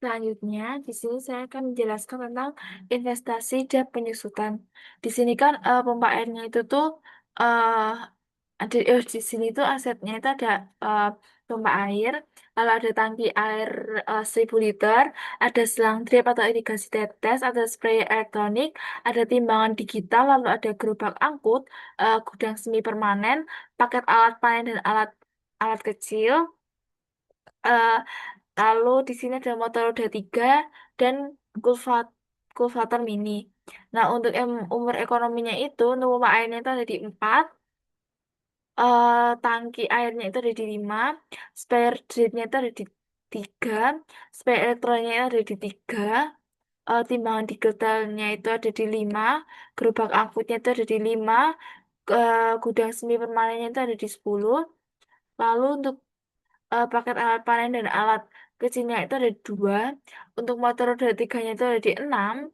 Selanjutnya, di sini saya akan menjelaskan tentang investasi dan penyusutan. Di sini kan pompa airnya itu tuh eh di sini tuh asetnya itu ada eh, pompa air, lalu ada tangki air 1000 liter, ada selang drip atau irigasi tetes, ada sprayer elektronik, ada timbangan digital, lalu ada gerobak angkut, gudang semi permanen, paket alat panen dan alat alat kecil. eh, Lalu di sini ada motor roda 3 dan kulvat- kulvator mini. Nah, untuk umur ekonominya itu, untuk pompa airnya itu ada di 4, tangki airnya itu ada di 5, spare dripnya itu ada di 3, spare elektroniknya itu ada di 3, timbangan digitalnya itu ada di 5, gerobak angkutnya itu ada di 5, gudang semi permanennya itu ada di 10. Lalu untuk paket alat panen dan alat kecilnya itu ada 2. Untuk motor roda tiganya itu ada di 6.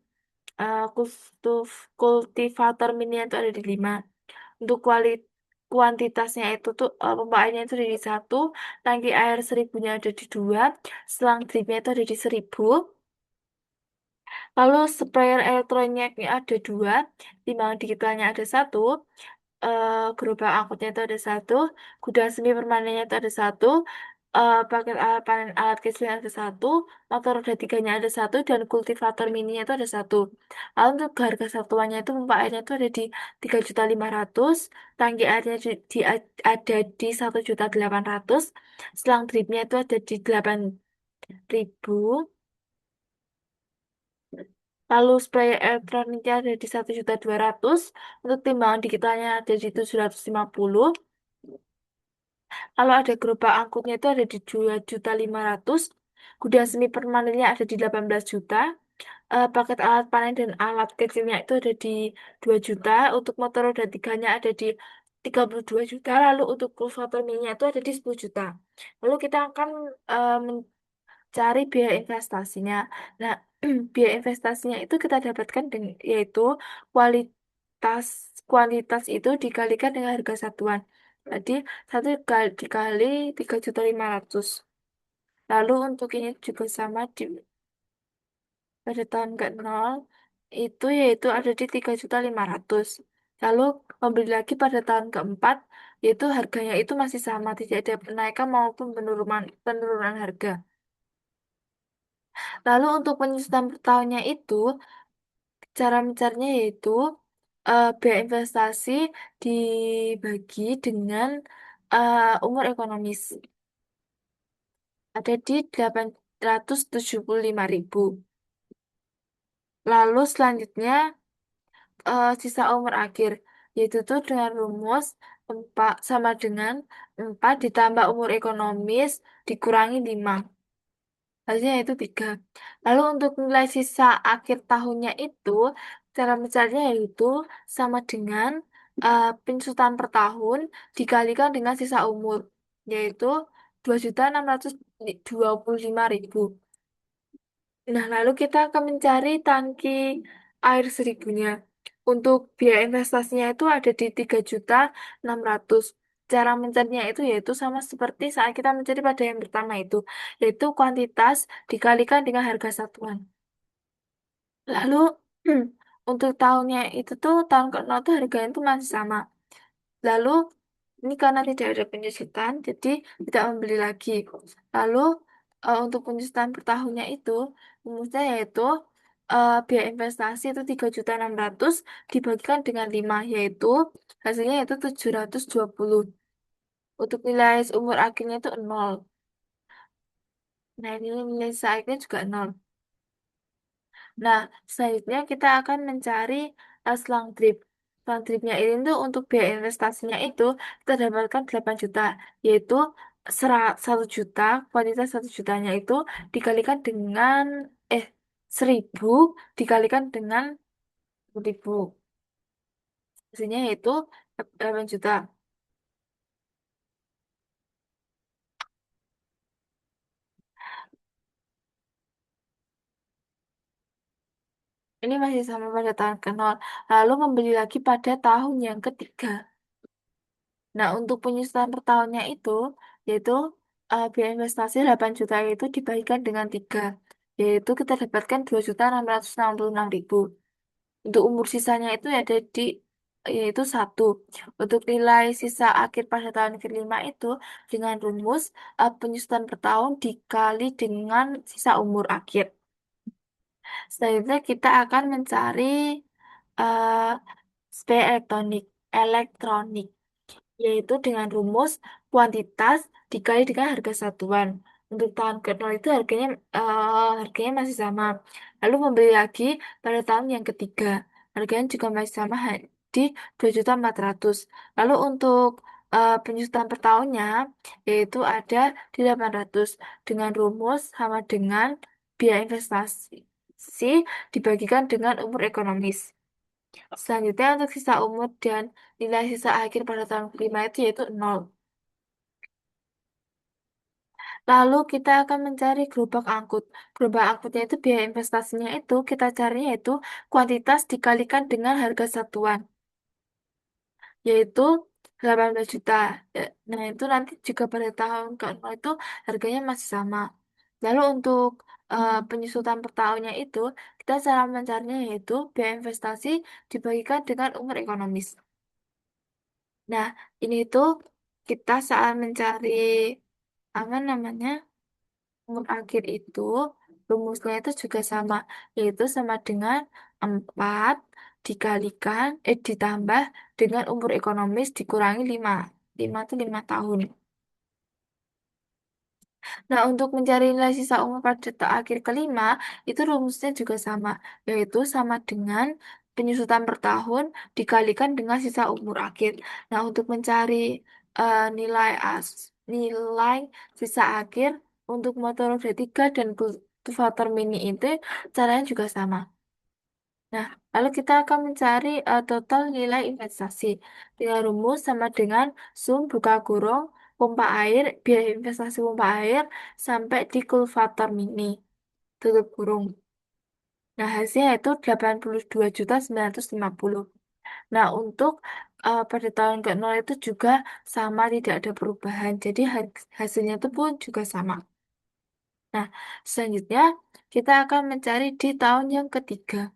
Kultivator mini itu ada di 5. Untuk kuantitasnya itu tuh pompa airnya itu ada di 1. Tangki air 1000-nya ada di 2. Selang dripnya itu ada di 1000. Lalu sprayer elektroniknya ada 2. Timbangan digitalnya ada 1. Gerobak angkutnya itu ada 1, gudang semi permanennya itu ada 1, paket alat panen alat kecilnya ada 1, motor roda tiganya ada 1, dan kultivator mininya itu ada 1. Lalu untuk harga satuannya itu pompa airnya itu ada di 3.500.000, tangki airnya ada di 1.800.000, selang dripnya itu ada di 8.000. Lalu sprayer elektroniknya ada di 1.200.000, untuk timbangan digitalnya ada di 750. Kalau ada gerobak angkutnya itu ada di 2.500.000, gudang semi permanennya ada di 18 juta, paket alat panen dan alat kecilnya itu ada di 2 juta, untuk motor roda tiganya ada di 32 juta, lalu untuk kultivator mini itu ada di 10 juta. Lalu kita akan mencari biaya investasinya. Nah, biaya investasinya itu kita dapatkan dengan, yaitu kualitas kualitas itu dikalikan dengan harga satuan. Jadi satu dikali 3.500.000. Lalu untuk ini juga sama pada tahun ke-0 itu yaitu ada di 3.500.000. Lalu membeli lagi pada tahun keempat yaitu harganya itu masih sama, tidak ada penaikan maupun penurunan penurunan harga. Lalu untuk penyusutan per tahunnya itu cara mencarinya yaitu biaya investasi dibagi dengan umur ekonomis. Ada di 875.000. Lalu selanjutnya sisa umur akhir, yaitu tuh dengan rumus 4 sama dengan 4 ditambah umur ekonomis dikurangi 5. Hasilnya itu 3. Lalu untuk nilai sisa akhir tahunnya itu, cara mencarinya yaitu sama dengan penyusutan per tahun dikalikan dengan sisa umur, yaitu 2.625.000. Nah, lalu kita akan mencari tangki air 1000-nya. Untuk biaya investasinya itu ada di 3.600.000. Cara mencarinya itu yaitu sama seperti saat kita mencari pada yang pertama itu, yaitu kuantitas dikalikan dengan harga satuan. Lalu untuk tahunnya itu tuh tahun ke-0 tuh harganya itu masih sama. Lalu ini karena tidak ada penyusutan, jadi tidak membeli lagi. Lalu untuk penyusutan per tahunnya itu, rumusnya yaitu biaya investasi itu 3.600.000 dibagikan dengan 5, yaitu hasilnya yaitu 720. Untuk nilai umur akhirnya itu 0. Nah, ini nilai akhirnya juga 0. Nah, selanjutnya kita akan mencari selang drip. Selang dripnya ini tuh untuk biaya investasinya itu kita dapatkan 8 juta, yaitu 1 juta, kuantitas 1 jutanya itu dikalikan dengan eh 1.000 dikalikan dengan 1.000. Hasilnya yaitu 8 juta. Ini masih sama pada tahun ke-0. Lalu membeli lagi pada tahun yang ketiga. Nah, untuk penyusutan per tahunnya itu, yaitu biaya investasi 8 juta itu dibagikan dengan 3. yaitu kita dapatkan 2.666.000. Untuk umur sisanya itu ada di yaitu satu. Untuk nilai sisa akhir pada tahun kelima itu dengan rumus penyusutan per tahun dikali dengan sisa umur akhir. Selanjutnya kita akan mencari uh, biaya elektronik, yaitu dengan rumus kuantitas dikali dengan harga satuan. Untuk tahun ke-0 itu harganya masih sama. Lalu membeli lagi pada tahun yang ketiga. Harganya juga masih sama di 2.400.000. Lalu untuk penyusutan per tahunnya yaitu ada di 800 dengan rumus sama dengan biaya investasi dibagikan dengan umur ekonomis. Selanjutnya untuk sisa umur dan nilai sisa akhir pada tahun kelima itu yaitu nol. Lalu kita akan mencari gerobak angkut. Gerobak angkutnya itu biaya investasinya itu kita carinya itu kuantitas dikalikan dengan harga satuan, yaitu 18 juta. Nah, itu nanti juga pada tahun ke-0 itu harganya masih sama. Lalu untuk penyusutan per tahunnya itu, kita cara mencarinya yaitu biaya investasi dibagikan dengan umur ekonomis. Nah, ini tuh kita saat mencari apa namanya umur akhir itu rumusnya itu juga sama, yaitu sama dengan 4 dikalikan ditambah dengan umur ekonomis dikurangi 5. 5 itu 5 tahun. Nah, untuk mencari nilai sisa umur pada akhir kelima, itu rumusnya juga sama, yaitu sama dengan penyusutan per tahun dikalikan dengan sisa umur akhir. Nah, untuk mencari nilai sisa akhir untuk motor roda 3 dan kultivator mini itu caranya juga sama. Nah, lalu kita akan mencari total nilai investasi dengan rumus sama dengan sum buka kurung pompa air, biaya investasi pompa air sampai di kultivator mini tutup kurung. Nah, hasilnya itu 82.950. Nah, untuk pada tahun ke-0 itu juga sama tidak ada perubahan. Jadi hasilnya itu pun juga sama. Nah, selanjutnya kita akan mencari di tahun yang ketiga.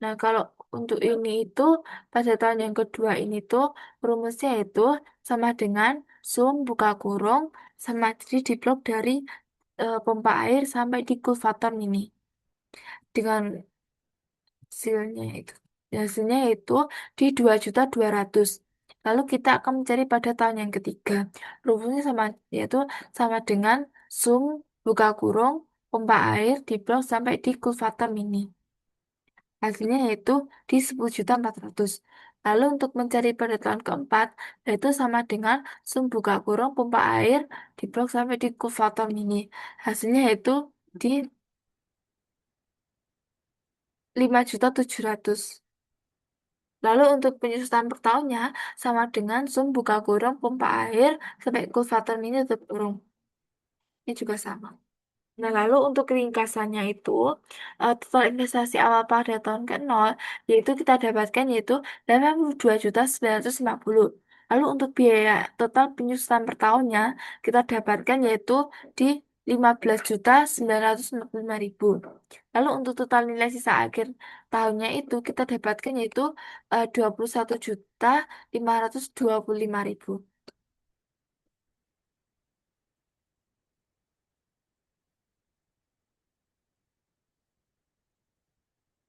Nah, kalau untuk ini itu pada tahun yang kedua ini tuh rumusnya itu sama dengan sum buka kurung sama jadi diblok dari pompa air sampai di kulvator mini dengan hasilnya itu di 2.200.000. Lalu kita akan mencari pada tahun yang ketiga. Rumusnya sama yaitu sama dengan sum buka kurung pompa air diblok sampai di kulvator mini. Hasilnya yaitu di 10.400.000. Lalu untuk mencari pada tahun keempat, yaitu sama dengan sum buka kurung pompa air di blok sampai di kulvator mini. Hasilnya yaitu di 5.700.000. Lalu untuk penyusutan per tahunnya sama dengan sum buka kurung pompa air sampai kulvator mini tutup kurung. Ini juga sama. Nah, lalu untuk ringkasannya itu, total investasi awal pada tahun ke-0, yaitu kita dapatkan yaitu 82.950. Lalu untuk biaya total penyusutan per tahunnya, kita dapatkan yaitu di 15.945.000. Lalu untuk total nilai sisa akhir tahunnya itu, kita dapatkan yaitu 21.525.000.